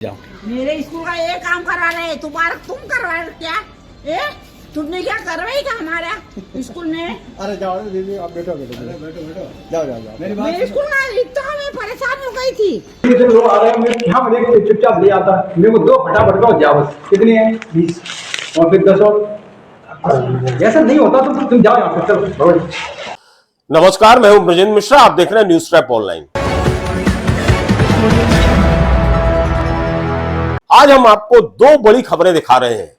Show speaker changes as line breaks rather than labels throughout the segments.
मेरे स्कूल का ये काम करवा रहे हैं, तुम्हारा तुम करवा रहे क्या? तुमने क्या करवाई था हमारा स्कूल में?
अरे जाओ दीदी, आप बैठो बैठो बैठो जाओ जाओ जाओ।
मेरे स्कूल में इतना मैं परेशान हो गई थी।
लोग आ रहे हैं, मैं यहाँ पर एक चुपचाप ले आता, मेरे को दो फटाफट का जाओ। बस कितने हैं? 20 और फिर 10 और। ऐसा नहीं होता तो तुम जाओ यहाँ से, चलो।
नमस्कार, मैं हूं ब्रजेंद्र मिश्रा। आप देख रहे हैं न्यूज ट्रैप ऑनलाइन। आज हम आपको दो बड़ी खबरें दिखा रहे हैं।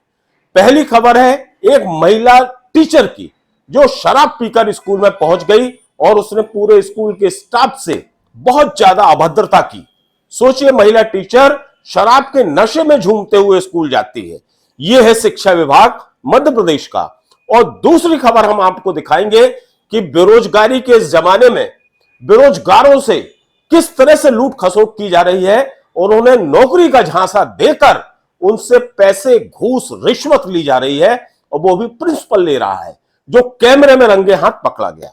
पहली खबर है एक महिला टीचर की, जो शराब पीकर स्कूल में पहुंच गई और उसने पूरे स्कूल के स्टाफ से बहुत ज्यादा अभद्रता की। सोचिए, महिला टीचर शराब के नशे में झूमते हुए स्कूल जाती है। यह है शिक्षा विभाग मध्य प्रदेश का। और दूसरी खबर हम आपको दिखाएंगे कि बेरोजगारी के इस जमाने में बेरोजगारों से किस तरह से लूट खसोट की जा रही है और उन्हें नौकरी का झांसा देकर उनसे पैसे, घूस, रिश्वत ली जा रही है, और वो भी प्रिंसिपल ले रहा है, जो कैमरे में रंगे हाथ पकड़ा गया।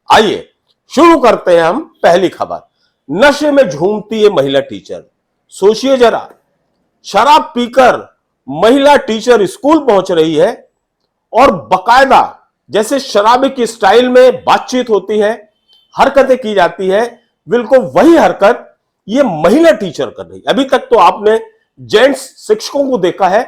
आइए शुरू करते हैं हम पहली खबर। नशे में झूमती है महिला टीचर। सोचिए जरा, शराब पीकर महिला टीचर स्कूल पहुंच रही है और बकायदा जैसे शराबी की स्टाइल में बातचीत होती है, हरकतें की जाती है, बिल्कुल वही हरकत ये महिला टीचर कर रही है। अभी तक तो आपने जेंट्स शिक्षकों को देखा है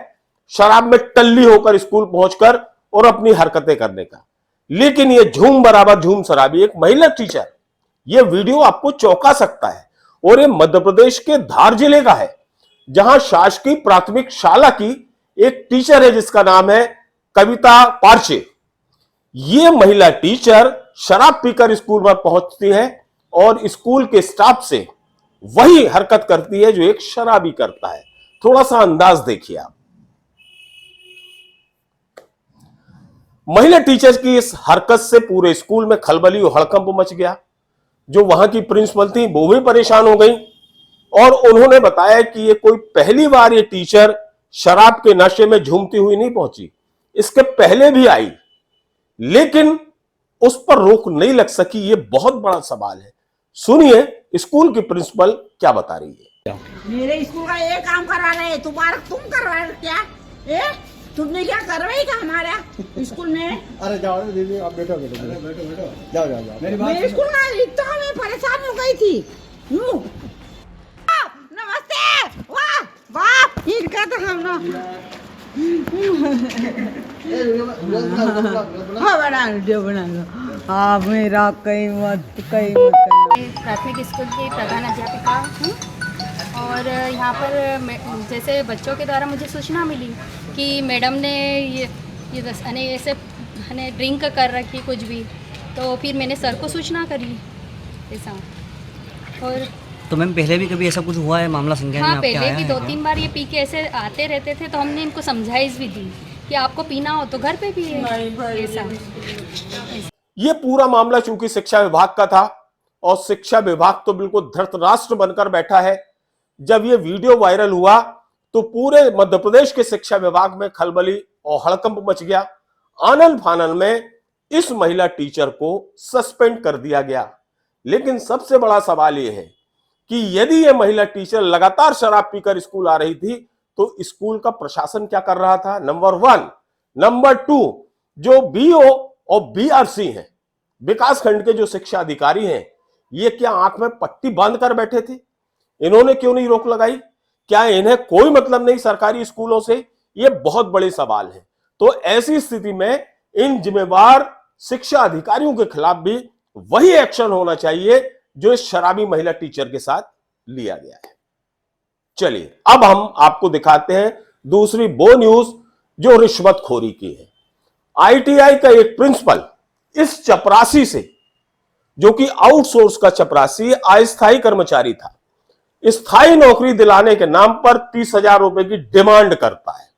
शराब में टल्ली होकर स्कूल पहुंचकर और अपनी हरकतें करने का, लेकिन ये झूम बराबर झूम शराबी एक महिला टीचर। ये वीडियो आपको चौंका सकता है। और ये मध्य प्रदेश के धार जिले का है, जहां शासकीय प्राथमिक शाला की एक टीचर है जिसका नाम है कविता पारचे। ये महिला टीचर शराब पीकर स्कूल में पहुंचती है और स्कूल के स्टाफ से वही हरकत करती है जो एक शराबी करता है। थोड़ा सा अंदाज देखिए आप। महिला टीचर की इस हरकत से पूरे स्कूल में खलबली और हड़कंप मच गया। जो वहां की प्रिंसिपल थी वो भी परेशान हो गई और उन्होंने बताया कि ये कोई पहली बार ये टीचर शराब के नशे में झूमती हुई नहीं पहुंची, इसके पहले भी आई, लेकिन उस पर रोक नहीं लग सकी। ये बहुत बड़ा सवाल है। सुनिए स्कूल की प्रिंसिपल क्या बता रही है।
मेरे स्कूल का ये काम करवा रहे हैं, तुम्हारा तुम करवा रहे क्या? तुमने क्या करवाई था हमारा स्कूल में?
अरे जाओ दीदी, आप बैठो बैठो बैठो बैठो जाओ जाओ जाओ।
मेरे स्कूल में इतना मैं परेशान हो गई थी। नमस्ते। वाह वाह, इनका तो हम ना हाँ बना लो। आप मेरा कहीं मत करना।
प्राथमिक स्कूल की प्रधान अध्यापिका हूँ और यहाँ पर जैसे बच्चों के द्वारा मुझे सूचना मिली कि मैडम ने ये ऐसे ड्रिंक कर रखी कुछ भी, तो फिर मैंने सर को सूचना करी ऐसा। और
तो मैम पहले भी कभी ऐसा कुछ हुआ है, मामला संज्ञान में आपके आया है?
पहले भी 2-3 बार ये पी के ऐसे आते रहते थे, तो हमने इनको समझाइश भी दी कि आपको पीना हो तो घर पे पिए ऐसा।
ये पूरा मामला चूंकि शिक्षा विभाग का था और शिक्षा विभाग तो बिल्कुल धृतराष्ट्र बनकर बैठा है। जब ये वीडियो वायरल हुआ तो पूरे मध्य प्रदेश के शिक्षा विभाग में खलबली और हड़कंप मच गया। आनन फानन में इस महिला टीचर को सस्पेंड कर दिया गया। लेकिन सबसे बड़ा सवाल यह है कि यदि यह महिला टीचर लगातार शराब पीकर स्कूल आ रही थी तो स्कूल का प्रशासन क्या कर रहा था? नंबर 1। नंबर 2, जो बीओ और बीआरसी हैं, विकास खंड के जो शिक्षा अधिकारी हैं, ये क्या आंख में पट्टी बांध कर बैठे थे? इन्होंने क्यों नहीं रोक लगाई? क्या इन्हें कोई मतलब नहीं सरकारी स्कूलों से? ये बहुत बड़े सवाल है। तो ऐसी स्थिति में इन जिम्मेवार शिक्षा अधिकारियों के खिलाफ भी वही एक्शन होना चाहिए जो इस शराबी महिला टीचर के साथ लिया गया है। चलिए अब हम आपको दिखाते हैं दूसरी वो न्यूज जो रिश्वतखोरी की है। आईटीआई का एक प्रिंसिपल इस चपरासी से, जो कि आउटसोर्स का चपरासी अस्थायी कर्मचारी था, स्थायी नौकरी दिलाने के नाम पर 30,000 रुपए की डिमांड करता है।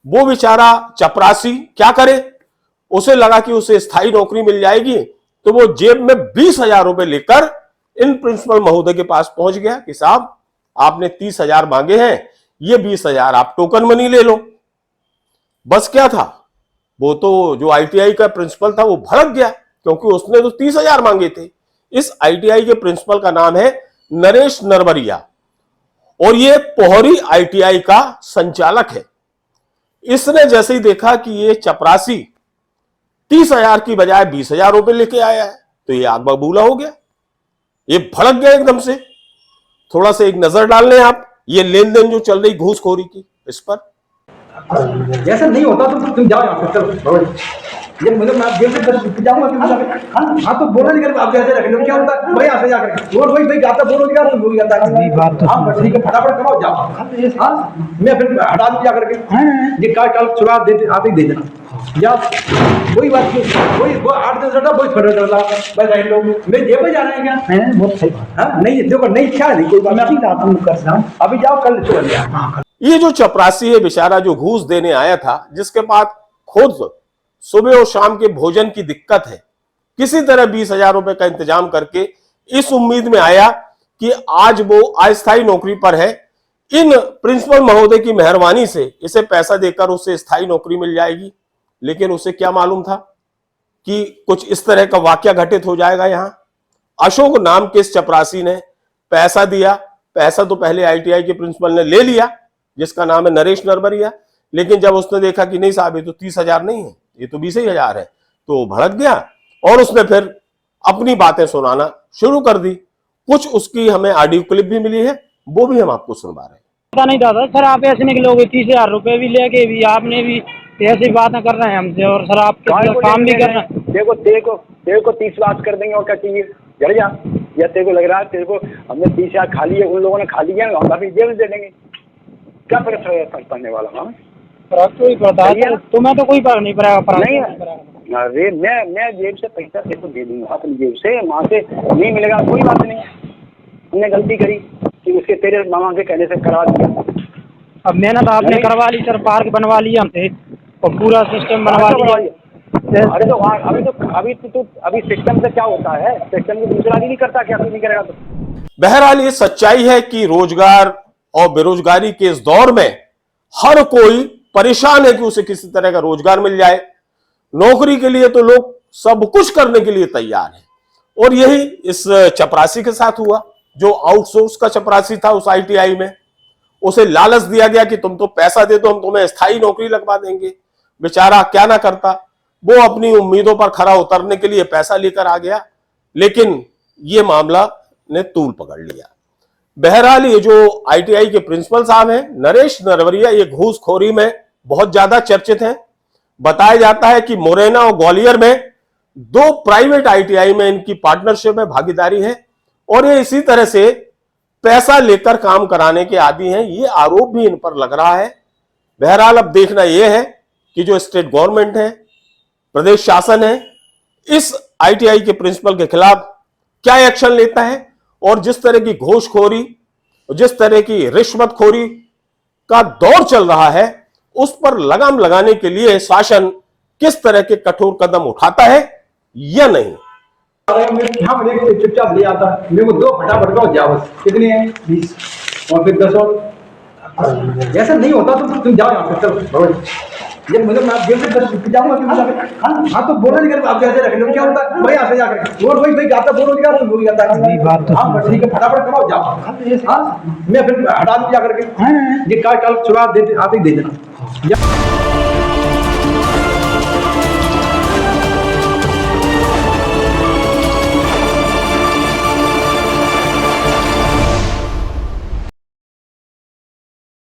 वो बेचारा चपरासी क्या करे, उसे लगा कि उसे स्थायी नौकरी मिल जाएगी, तो वो जेब में 20,000 रुपए लेकर इन प्रिंसिपल महोदय के पास पहुंच गया कि साहब आपने 30,000 मांगे हैं, ये 20,000 आप टोकन मनी ले लो। बस क्या था, वो तो जो आईटीआई का प्रिंसिपल था वो भड़क गया, क्योंकि उसने तो 30,000 मांगे थे। इस आईटीआई के प्रिंसिपल का नाम है नरेश नरवरिया और ये पोहरी ITI का संचालक है। इसने जैसे ही देखा कि ये चपरासी 30,000 की बजाय 20,000 रुपए लेके आया है तो ये आग बबूला हो गया, ये भड़क गया एकदम से। थोड़ा सा एक नजर डाल लें आप ये लेन देन जो चल रही घूसखोरी की इस पर।
ऐसा नहीं होता तो तुम जाओ यहाँ से, चलो ये मतलब मैं जेल से जाऊंगा क्यों? हाँ तो बोलो नहीं कर आप जैसे रख लो क्या होता है भाई, यहाँ से जाकर वो वही जाता बोलो क्या बोल जाता है। हाँ बस ठीक है, फटाफट कमाओ जाओ। हाँ मैं फिर हटा दूँ जाकर के, ये कल सुबह दे आते ही दे देना या वही बात, वही वो 8 दिन से वही छोटा छोटा बस रह लो। मैं जेब में जाना है क्या? बहुत सही बात। हाँ नहीं देखो नहीं क्या नहीं कोई बात, मैं अभी जाता हूँ कर रहा हूँ, अभी जाओ कल चल जाओ।
ये जो चपरासी है बेचारा जो घूस देने आया था, जिसके पास खुद सुबह और शाम के भोजन की दिक्कत है, किसी तरह 20,000 रुपए का इंतजाम करके इस उम्मीद में आया कि आज वो अस्थायी नौकरी पर है, इन प्रिंसिपल महोदय की मेहरबानी से इसे पैसा देकर उसे स्थायी नौकरी मिल जाएगी। लेकिन उसे क्या मालूम था कि कुछ इस तरह का वाकया घटित हो जाएगा। यहां अशोक नाम के इस चपरासी ने पैसा दिया, पैसा तो पहले ITI के प्रिंसिपल ने ले लिया जिसका नाम है नरेश नरवरिया, लेकिन जब उसने देखा कि नहीं साहब ये तो 30,000 नहीं है, ये तो 20,000 है, तो भड़क गया और उसने फिर अपनी बातें सुनाना शुरू कर दी। कुछ उसकी हमें ऑडियो क्लिप भी मिली है, वो भी हम आपको सुनवा रहे हैं।
पता नहीं दादा सर, आप ऐसे निकलोगे 30,000 रुपए भी लेके भी आपने भी ऐसी बातें कर रहे हैं हमसे, और सर आप काम भी कर रहे हैं।
देखो तेरे को 30 बात कर देंगे और क्या चाहिए, जड़ जा। या तेरे को लग रहा है तेरे को हमने 30,000 खा लिए, उन लोगों ने खा लिया, हम अभी जेब में दे देंगे, क्या फर्क पड़ने वाला? हाँ
फर्क तो ही पड़ता है, तुम्हें तो कोई फर्क नहीं पड़ेगा।
नहीं अरे मैं जेब से पैसा तेरे को दे दूंगा, अपनी जेब से, वहाँ से नहीं मिलेगा कोई बात नहीं। हमने गलती करी कि उसके तेरे मामा के कहने से करवा दिया।
अब मेहनत आपने करवा ली सर, पार्क बनवा लिया हमसे और पूरा सिस्टम बनवा लिया। अरे तो अभी सिस्टम से क्या होता है, सिस्टम को दूसरा नहीं करता क्या, नहीं करेगा तो।
बहरहाल ये सच्चाई है कि रोजगार और बेरोजगारी के इस दौर में हर कोई परेशान है कि उसे किसी तरह का रोजगार मिल जाए। नौकरी के लिए तो लोग सब कुछ करने के लिए तैयार हैं, और यही इस चपरासी के साथ हुआ जो आउटसोर्स का चपरासी था उस ITI में। उसे लालच दिया गया कि तुम तो पैसा दे दो, हम तुम्हें स्थायी नौकरी लगवा देंगे। बेचारा क्या ना करता, वो अपनी उम्मीदों पर खरा उतरने के लिए पैसा लेकर आ गया, लेकिन ये मामला ने तूल पकड़ लिया। बहरहाल ये जो ITI के प्रिंसिपल साहब हैं नरेश नरवरिया, ये घूसखोरी में बहुत ज्यादा चर्चित हैं। बताया जाता है कि मुरैना और ग्वालियर में 2 प्राइवेट ITI में इनकी पार्टनरशिप में भागीदारी है, और ये इसी तरह से पैसा लेकर काम कराने के आदी हैं, ये आरोप भी इन पर लग रहा है। बहरहाल अब देखना यह है कि जो स्टेट गवर्नमेंट है, प्रदेश शासन है, इस ITI के प्रिंसिपल के खिलाफ क्या एक्शन लेता है, और जिस तरह की घूसखोरी, जिस तरह की रिश्वतखोरी का दौर चल रहा है, उस पर लगाम लगाने के लिए शासन किस तरह के कठोर कदम उठाता है या नहीं।
चुपचाप ले आता, मेरे को 2 फटाफट का जाओ, कितने हैं 20 और फिर 10 और। ऐसा नहीं होता तो तुम जाओ यहाँ से, चलो ये मतलब मैं जेल से जाऊंगा क्यों? हाँ तो बोलो नहीं कर आप जैसे रख लो क्या होता है भाई, यहाँ से जाकर और वही जाता बोलो क्या बोल जाता है। हाँ बस ठीक है, फटाफट कमाओ जाओ। हाँ मैं फिर हटा दूँ जाकर के, ये कल सुबह आते ही दे देना।